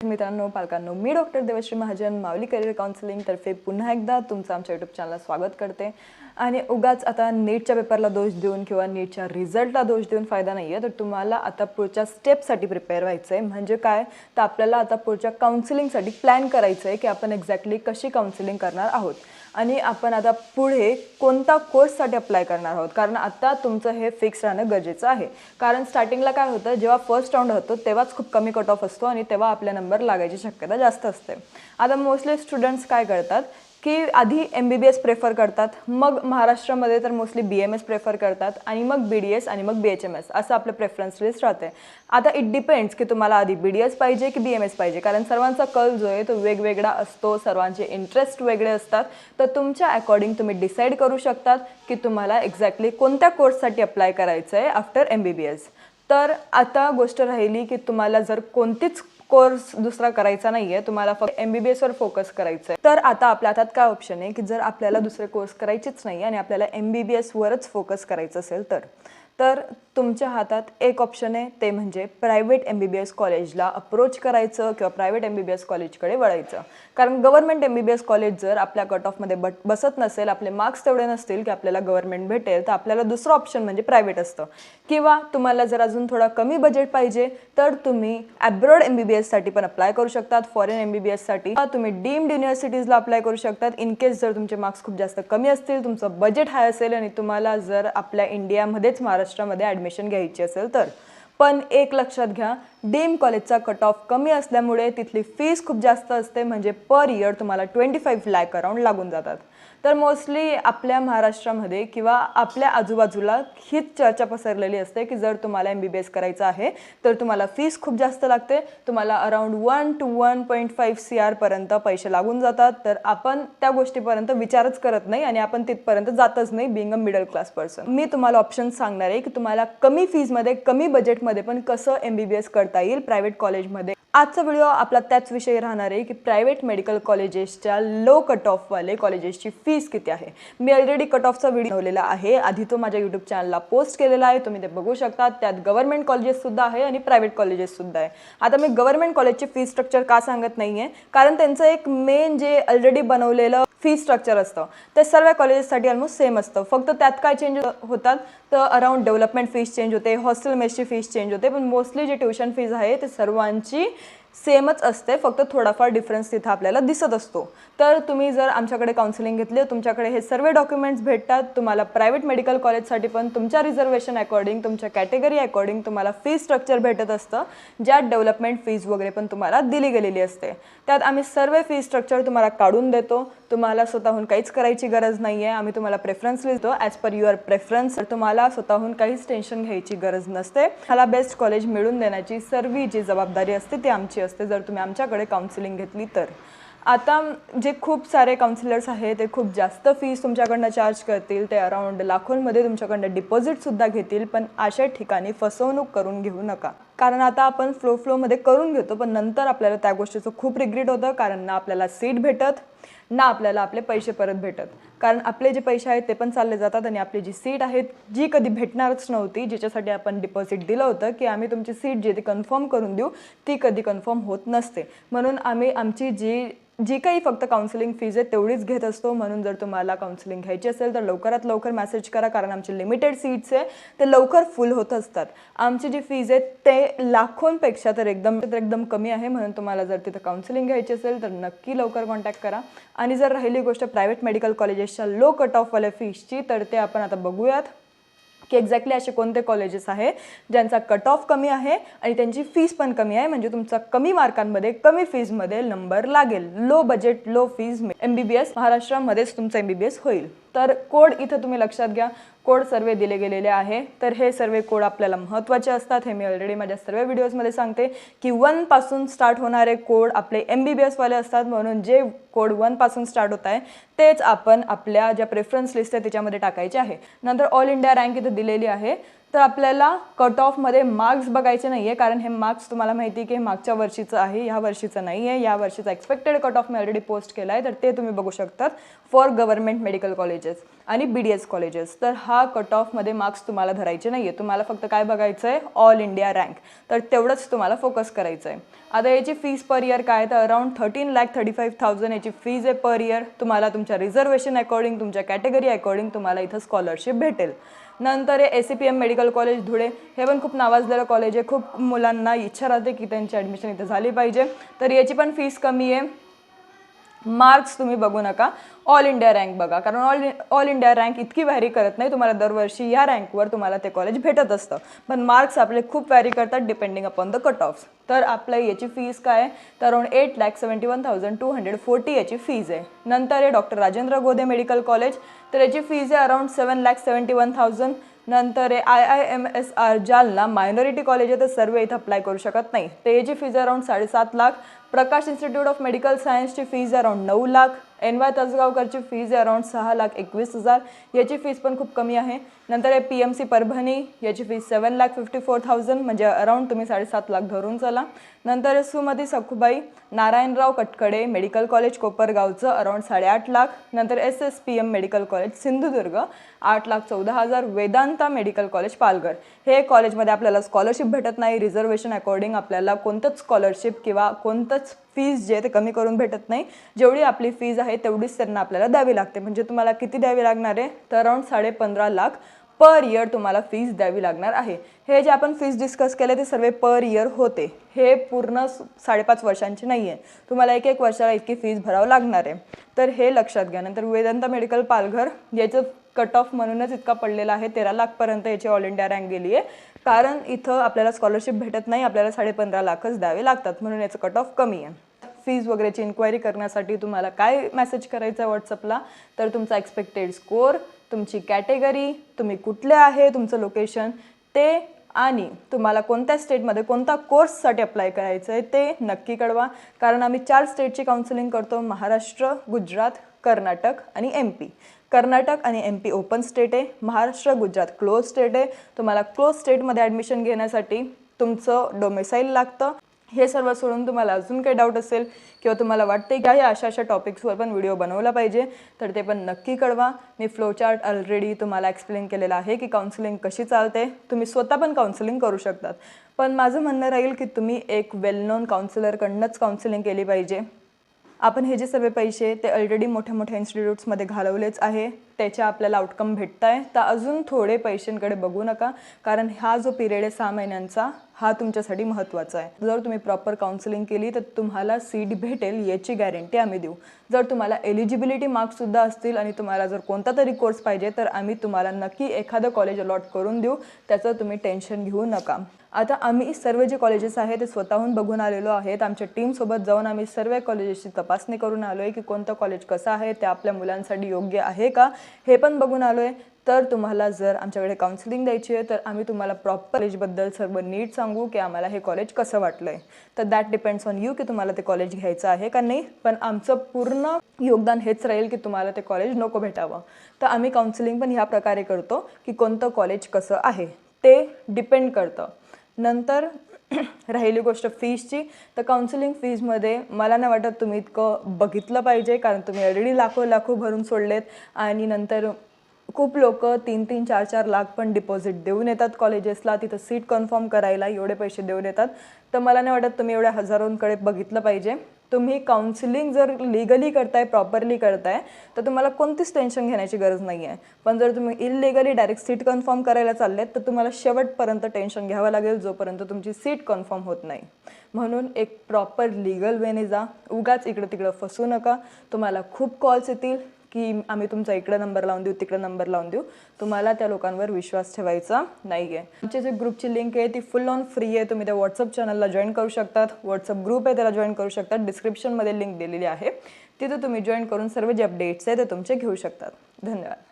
मित्रांनो, पालकांनो, मी डॉक्टर देवश्री महाजन, माऊली career counselling तर्फे पुन्हा एकदा तुमचं आमच्या यूट्यूब चॅनलला स्वागत करते. आणि उगाच आता नीटच्या पेपरला दोष देऊन किंवा नीटच्या रिझल्टला दोष देऊन फायदा नाही आहे. तर तुम्हाला आता पुढच्या स्टेपसाठी प्रिपेअर व्हायचं आहे. म्हणजे काय, तर आपल्याला आता पुढच्या काउन्सिलिंगसाठी प्लॅन करायचं आहे की आपण एक्झॅक्टली कशी काउन्सिलिंग करणार आहोत आणि आपण आता पुढे कोणता कोर्ससाठी अप्लाय करणार आहोत. कारण आता तुमचं हे फिक्स राहणं गरजेचं आहे. कारण स्टार्टिंगला काय होतं, जेव्हा फर्स्ट राऊंड होतो तेव्हाच खूप कमी कट ऑफ असतो आणि तेव्हा आपल्या नंबर लागायची शक्यता जास्त असते. आता मोस्टली स्टुडंट्स काय करतात की आधी MBBS प्रेफर करतात, मग महाराष्ट्रामध्ये तर मोस्टली BMS प्रेफर करतात आणि मग BDS आणि मग BHMS असं आपलं प्रेफरन्स लिस्ट राहते. आता इट डिपेंड्स की तुम्हाला आधी BDS पाहिजे की BMS पाहिजे, कारण सर्वांचा कल जो आहे तो वेगवेगळा असतो, सर्वांचे इंटरेस्ट वेगळे असतात. तर तुमच्या अकॉर्डिंग तुम्ही डिसाईड करू शकतात की तुम्हाला एक्झॅक्टली कोणत्या कोर्ससाठी अप्लाय करायचं आहे आफ्टर MBBS. तर आता गोष्ट राहिली की तुम्हाला जर कोणतीच कोर्स दुसरा करायचा नाही आहे, तुम्हाला फक्त MBBSवर फोकस करायचं आहे, तर आता आपल्या हातात काय ऑप्शन आहे की जर आपल्याला दुसरे कोर्स करायचेच नाही आणि आपल्याला MBBSवरच फोकस करायचं असेल तर तुमच्या हातात एक ऑप्शन आहे, ते म्हणजे प्रायव्हेट MBBS कॉलेजला अप्रोच करायचं किंवा प्रायव्हेट MBBS कॉलेजकडे वळायचं. कारण गव्हर्नमेंट MBBS कॉलेज जर आपल्या कट ऑफमध्ये बसत नसेल, आपले मार्क्स तेवढे नसतील की आपल्याला गव्हर्नमेंट भेटेल, तर आपल्याला दुसरं ऑप्शन म्हणजे प्रायव्हेट असतं. किंवा तुम्हाला जर अजून थोडा कमी बजेट पाहिजे तर तुम्ही ॲब्रॉड MBBSसाठी पण अप्लाय करू शकतात. फॉरेन MBBSसाठी तुम्ही डीम्ड युनिव्हर्सिटीजला अप्लाय करू शकतात. इन केस जर तुमचे मार्क्स खूप जास्त कमी असतील, तुमचं बजेट हाय असेल आणि तुम्हाला जर आपल्या इंडियामध्येच महाराष्ट्रामध्ये ॲडमिशन घ्यायची असेल तर. पण एक लक्षात घ्या, डीम कॉलेजचा कट ऑफ कमी असल्यामुळे तिथली फीस खूप जास्त असते. म्हणजे पर इयर तुम्हाला 25 लाख अराउंड लागून जातात. तर मोस्टली आपल्या महाराष्ट्रामध्ये किंवा आपल्या आजूबाजूला हीच चर्चा पसरलेली असते की जर तुम्हाला MBBS करायचं आहे तर तुम्हाला फीस खूप जास्त लागते. तुम्हाला अराउंड 1 to 1.5 CR पर्यंत पैसे लागून जातात. तर आपण त्या गोष्टीपर्यंत विचारच करत नाही आणि आपण तिथपर्यंत जातच नाही being a middle class person. मी तुम्हाला ऑप्शन सांगणार आहे की तुम्हाला कमी फीजमध्ये कमी बजेटमध्ये पण कसं MBBS करता येईल प्रायव्हेट कॉलेजमध्ये. आजचा व्हिडिओ आपला त्याच विषयी राहणार आहे की प्रायव्हेट मेडिकल कॉलेजेसच्या लो कट ऑफवाले कॉलेजेसची फीस किती आहे. मी ऑलरेडी कट ऑफचा व्हिडिओ बनवलेला आहे, आधी तो माझ्या यूट्यूब चॅनलला पोस्ट केलेला आहे, तुम्ही ते बघू शकता. त्यात गव्हर्नमेंट कॉलेजेससुद्धा आहे आणि प्रायव्हेट कॉलेजेससुद्धा आहे. आता मी गव्हर्नमेंट कॉलेजची फी स्ट्रक्चर का सांगत नाही आहे, कारण त्यांचं एक मेन जे ऑलरेडी बनवलेलं फी स्ट्रक्चर असतं ते सर्व कॉलेजेससाठी ऑलमोस्ट सेम असतं. फक्त त्यात काय चेंज होतात तर अराउंड डेव्हलपमेंट फीस चेंज होते, हॉस्टेल मेसची फीस चेंज होते, पण मोस्टली जे ट्युशन फीज आहे ते सर्वांची सेमच असते. फक्त थोडाफार डिफरन्स तिथं आपल्याला दिसत असतो. तर तुम्ही जर आमच्याकडे काउन्सिलिंग घेतली, तुमच्याकडे हे सर्व डॉक्युमेंट्स भेटतात. तुम्हाला प्रायव्हेट मेडिकल कॉलेजसाठी पण तुमच्या रिझर्वेशन अकॉर्डिंग, तुमच्या कॅटेगरी अकॉर्डिंग तुम्हाला फी स्ट्रक्चर भेटत असतं, ज्यात डेव्हलपमेंट फीज वगैरे पण तुम्हाला दिली गेलेली असते. त्यात आम्ही सर्व फी स्ट्रक्चर तुम्हाला काढून देतो. तुम्हाला स्वतःहून काहीच करायची गरज नाही आहे. आम्ही तुम्हाला प्रेफरन्स देतो ॲज पर युअर प्रेफरन्स. तर तुम्हाला स्वतःहून काहीच टेन्शन घ्यायची गरज नसते. मला बेस्ट कॉलेज मिळून देण्याची सर्व जी जबाबदारी असते ती आमची असते जर तुम्ही आमच्याकडे काउन्सिलिंग घेतली तर. आता जे खूप सारे काउन्सिलर्स आहेत ते खूप जास्त फीस तुमच्याकडनं चार्ज करतील. ते अराउंड लाखोंमध्ये तुमच्याकडनं डिपॉझिटसुद्धा घेतील. पण अशा ठिकाणी फसवणूक करून घेऊ नका. कारण आता आपण फ्लोमध्ये करून घेतो, पण नंतर आपल्याला त्या गोष्टीचं खूप रिग्रेट होतं. कारण ना आपल्याला सीट भेटत, ना आपल्याला आपले पैसे परत भेटत. कारण आपले जे पैसे आहेत ते पण चालले जातात आणि आपली जी सीट आहे जी कधी भेटणारच नव्हती, ज्याच्यासाठी आपण डिपॉझिट दिलं होतं की आम्ही तुमची सीट जी ती कन्फर्म करून देऊ, ती कधी कन्फर्म होत नसते. म्हणून आम्ही आमची जी काही फक्त काउन्सिलिंग फीज आहे तेवढीच घेत असतो. म्हणून जर तुम्हाला काउन्सिलिंग घ्यायची असेल तर लवकरात लवकर मेसेज करा, कारण आमचे लिमिटेड सीट्स आहे ते लवकर फुल होत असतात. आमची जी फीज आहे ते लाखोंपेक्षा तर एकदम कमी आहे. म्हणून तुम्हाला जर तिथं काउन्सिलिंग घ्यायची असेल तर नक्की लवकर कॉन्टॅक्ट करा. आणि जर राहिली गोष्ट प्रायव्हेट मेडिकल कॉलेजेसच्या लो कट ऑफवाल्या फीजची, तर ते आपण आता बघूयात की एक्झॅक्टली असे कोणते कॉलेजेस आहे ज्यांचा कट ऑफ कमी आहे आणि त्यांची फीस पण कमी आहे. म्हणजे तुमचा कमी मार्कांमध्ये कमी फीजमध्ये नंबर लागेल. Low budget low fees MBBS महाराष्ट्रामध्येच तुमचं MBBS होईल. तर कोड इथं तुम्ही लक्षात घ्या, कोड सर्वे दिले गेलेले आहे. तर हे सर्व कोड आपल्याला महत्त्वाचे असतात. हे मी ऑलरेडी माझ्या सर्व व्हिडिओजमध्ये सांगते की 1 पासून स्टार्ट होणारे कोड आपले MBBSवाले असतात. म्हणून जे कोड 1 पासून स्टार्ट होत आहे तेच आपण आपल्या ज्या प्रेफरन्स लिस्ट आहे त्याच्यामध्ये टाकायचे आहे. नंतर ऑल इंडिया रँक इथं दिलेली आहे. तर आपल्याला कट ऑफमध्ये मार्क्स बघायचे नाही आहे, कारण हे मार्क्स तुम्हाला माहिती आहे की हे मागच्या वर्षीचं आहे, ह्या वर्षीचं नाही आहे. या वर्षीचा expected cut of me already post केला आहे, तर ते तुम्ही बघू शकतात फॉर गव्हर्नमेंट मेडिकल कॉलेजेस आणि BDS कॉलेजेस. तर हा कट ऑफमध्ये मार्क्स तुम्हाला धरायचे नाही आहे, तुम्हाला फक्त काय बघायचं आहे, ऑल इंडिया रँक. तर तेवढंच तुम्हाला फोकस करायचं आहे. आता याची फीस पर इयर काय, तर अराउंड 13,35,000 याची फीज आहे पर इयर. तुम्हाला तुमच्या रिझर्वेशन अकॉर्डिंग, तुमच्या कॅटेगरी अकॉर्डिंग तुम्हाला इथं स्कॉलरशिप भेटेल. नंतर आहे ACPM मेडिकल कॉलेज धुळे. हे पण खूप नावाजलेलं कॉलेज आहे, खूप मुलांना इच्छा राहते की त्यांची ॲडमिशन इथं झाली पाहिजे. तर याची पण फीस कमी आहे. मार्क्स तुम्ही बघू नका, ऑल इंडिया रँक बघा, कारण ऑल इंडिया रँक इतकी व्हॅरी करत नाही. तुम्हाला दरवर्षी या रँकवर तुम्हाला ते कॉलेज भेटत असतं, पण मार्क्स आपले खूप व्हॅरी करतात depending upon the cut offs. तर आपल्या याची फीस काय आहे, तर अराउंड 8,71,240 याची फीज आहे. नंतर आहे डॉक्टर राजेंद्र गोदे मेडिकल कॉलेज. तर याची फीज आहे अराउंड 7,71,000. नंतर आहे IIMSR जालना, मायनॉरिटी कॉलेज आहे, तर सर्व इथं अप्लाय करू शकत नाही. तर याची fees around 7.5 lakh. Prakash institute of medical सायन्सची फीज अराउंड 9 लाख. NY तसगावकरची फीज आहे अराउंड 6,21,000. याची फीस पण खूप कमी आहे. नंतर आहे PMC परभणी, याची फीस 7,54,000, म्हणजे अराउंड तुम्ही 7.5 लाख धरून चला. नंतर आहे सुमती सखुबाई नारायणराव कटकडे मेडिकल कॉलेज कोपरगावचं अराउंड 8.5 लाख. नंतर SSPM medical college Sindhudurg 8,14,000. Vedanta medical college Palghar. हे कॉलेजमध्ये आपल्याला स्कॉलरशिप भेटत नाही, रिझर्वेशन अकॉर्डिंग आपल्याला कोणतंच स्कॉलरशिप किंवा कोणतंच फीज जे ते कमी करून भेटत नाही. जेवढी आपली फीज आहे तेवढीच त्यांना आपल्याला द्यावी लागते. म्हणजे तुम्हाला किती द्यावी लागणार आहे, तर अराउंड 15.5 लाख पर इयर तुम्हाला फीज द्यावी लागणार आहे. हे जे आपण फीज डिस्कस केले ते सर्व पर इयर होते, हे पूर्ण 5.5 वर्षांची नाही आहे. तुम्हाला एक वर्षाला इतकी फीज भरावं लागणार आहे, तर हे लक्षात घ्या. नंतर वेदांता मेडिकल पालघर, याचं कट ऑफ म्हणूनच इतका पडलेला आहे, 13 लाखपर्यंत याची ऑल इंडिया रँक गेली आहे, कारण इथं आपल्याला स्कॉलरशिप भेटत नाही, आपल्याला 15.5 लाखच द्यावे लागतात, म्हणून याचं कट ऑफ कमी आहे. फीज वगैरेची इन्क्वायरी करण्यासाठी तुम्हाला काय मेसेज करायचा आहे व्हॉट्सअपला, तर तुमचा एक्सपेक्टेड स्कोर, तुमची कॅटेगरी, तुम्ही कुठले आहे, तुमचं लोकेशन ते, आणि तुम्हाला कोणत्या स्टेटमध्ये कोणता कोर्ससाठी अप्लाय करायचं आहे ते नक्की कळवा. कारण आम्ही 4 स्टेटची काउन्सिलिंग करतो, महाराष्ट्र, गुजरात, कर्नाटक आणि MP. कर्नाटक आणि MP ओपन स्टेट आहे, महाराष्ट्र गुजरात क्लोज स्टेट आहे. तुम्हाला क्लोज स्टेटमध्ये ॲडमिशन घेण्यासाठी तुमचं डोमेसाईल लागतं. हे सर्व सोडून तुम्हाला अजून काही डाऊट असेल किंवा तुम्हाला वाटते की या अशा टॉपिक्सवर पण व्हिडिओ बनवला पाहिजे, तर ते पण नक्की कळवा. मी फ्लोचार्ट ऑलरेडी तुम्हाला एक्सप्लेन केलेला आहे की काउन्सिलिंग कशी चालते. तुम्ही स्वतः पण काउन्सिलिंग करू शकतात, पण माझं म्हणणं राहील की तुम्ही एक वेल नोन काउन्सिलरकडनंच काउन्सिलिंग केली पाहिजे. आपण हे जे सर्व पैसे ते ऑलरेडी मोठ्या मोठ्या इन्स्टिट्यूट्समध्ये घालवलेच आहे, त्याच्या आपल्याला आउटकम भेटत आहे. तर अजून थोडे पैशांकडे बघू नका, कारण हा जो पिरियड आहे 6 महिन्यांचा, हा तुमच्यासाठी महत्त्वाचा आहे. जर तुम्ही प्रॉपर काउन्सिलिंग केली तर तुम्हाला सीट भेटेल याची गॅरंटी आम्ही देऊ. जर तुम्हाला एलिजिबिलिटी मार्क्ससुद्धा असतील आणि तुम्हाला जर कोणता तरी कोर्स पाहिजे, तर आम्ही तुम्हाला नक्की एखादं कॉलेज अलॉट करून देऊ, त्याचं तुम्ही टेन्शन घेऊ नका. आता आम्ही सर्व जे कॉलेजेस आहेत ते स्वतःहून बघून आलेलो आहेत. आमच्या टीमसोबत जाऊन आम्ही सर्व कॉलेजेसची तपासणी करून आलो आहे की कोणतं कॉलेज कसं आहे, ते आपल्या मुलांसाठी योग्य आहे का, हे पण बघून आलो आहे. तर तुम्हाला जर आमच्याकडे काउन्सिलिंग द्यायची आहे, तर आम्ही तुम्हाला प्रॉपर कॉलेजबद्दल सर्व नीट सांगू की आम्हाला हे कॉलेज कसं वाटलं आहे. तर दॅट डिपेंड्स ऑन यू की तुम्हाला ते कॉलेज घ्यायचं आहे का नाही. पण आमचं पूर्ण योगदान हेच राहील की तुम्हाला ते कॉलेज नको भेटावं. तर आम्ही काउन्सिलिंग पण ह्या प्रकारे करतो की कोणतं कॉलेज कसं आहे ते डिपेंड करतं. नंतर राहिली गोष्ट फीजची, तर काउन्सिलिंग फीजमध्ये मला नाही वाटत तुम्ही इतकं बघितलं पाहिजे, कारण तुम्ही ऑलरेडी लाखो भरून सोडलेत. आणि नंतर खूप लोक 3-3, 4-4 लाख पण डिपॉझिट देऊन येतात कॉलेजेसला, तिथं सीट कन्फर्म करायला एवढे पैसे देऊन येतात. तर मला नाही वाटत तुम्ही एवढ्या हजारोंकडे बघितलं पाहिजे. तुम्ही काउन्सिलिंग जर लिगली करताय, प्रॉपरली करताय, तर तुम्हाला कोणतीच टेन्शन घेण्याची गरज नाही आहे. पण जर तुम्ही इलिगली डायरेक्ट सीट कन्फर्म करायला चाललेत, तर तुम्हाला शेवटपर्यंत टेन्शन घ्यावं लागेल जोपर्यंत तुमची सीट कन्फर्म होत नाही. म्हणून एक प्रॉपर लिगल वेने जा, उगाच इकडं तिकडं फसू नका. तुम्हाला खूप कॉल्स येतील की आम्ही तुमचा इकडं नंबर लावून देऊ, तिकडं नंबर लावून देऊ. तुम्हाला त्या लोकांवर विश्वास ठेवायचा नाही आहे. आमच्या जे ग्रुपची लिंक आहे ती फुल ऑन फ्री आहे. तुम्ही त्या व्हॉट्सअप चॅनलला जॉईन करू शकतात. व्हॉट्सअप ग्रुप आहे त्याला जॉईन करू शकतात. डिस्क्रिप्शनमध्ये लिंक दिलेली आहे, तिथे तुम्ही जॉईन करून सर्व जे अपडेट्स आहे ते तुमचे घेऊ शकतात. धन्यवाद.